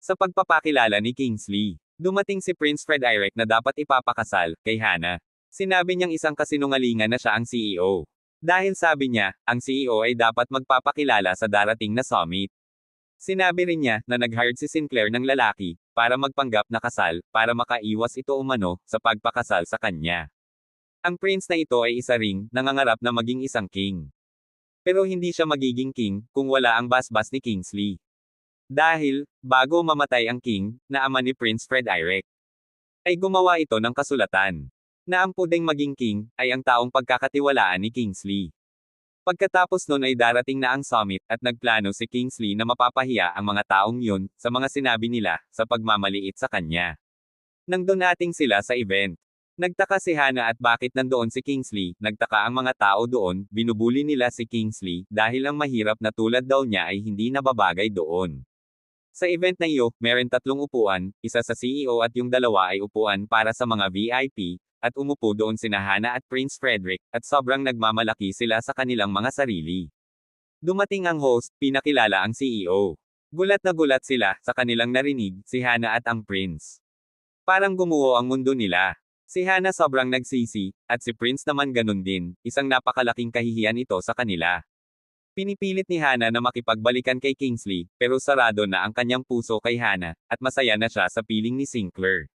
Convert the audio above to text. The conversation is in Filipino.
Sa pagpapakilala ni Kingsley, dumating si Prince Frederick na dapat ipapakasal kay Hannah. Sinabi niyang isang kasinungalingan na siya ang CEO. Dahil sabi niya, ang CEO ay dapat magpapakilala sa darating na summit. Sinabi rin niya na nag-hired si Sinclair ng lalaki para magpanggap na kasal para makaiwas ito umano sa pagpakasal sa kanya. Ang prince na ito ay isa ring nangangarap na maging isang king. Pero hindi siya magiging king kung wala ang basbas ni Kingsley. Dahil, bago mamatay ang king, na ama ni Prince Frederick, ay gumawa ito ng kasulatan, na ang pwedeng maging king, ay ang taong pagkakatiwalaan ni Kingsley. Pagkatapos nun ay darating na ang summit, at nagplano si Kingsley na mapapahiya ang mga taong yun, sa mga sinabi nila, sa pagmamaliit sa kanya. Nang dumating sila sa event, nagtaka si Hannah at bakit nandoon si Kingsley, nagtaka ang mga tao doon, binubuli nila si Kingsley, dahil ang mahirap na tulad daw niya ay hindi nababagay doon. Sa event na iyo, meron 3 upuan, isa sa CEO at yung 2 ay upuan para sa mga VIP, at umupo doon sina Hannah at Prince Frederick, at sobrang nagmamalaki sila sa kanilang mga sarili. Dumating ang host, pinakilala ang CEO. Gulat na gulat sila sa kanilang narinig, si Hannah at ang Prince. Parang gumuho ang mundo nila. Si Hannah sobrang nagsisi, at si Prince naman ganun din, isang napakalaking kahihiyan ito sa kanila. Pinipilit ni Hannah na makipagbalikan kay Kingsley, pero sarado na ang kanyang puso kay Hannah, at masaya na siya sa piling ni Sinclair.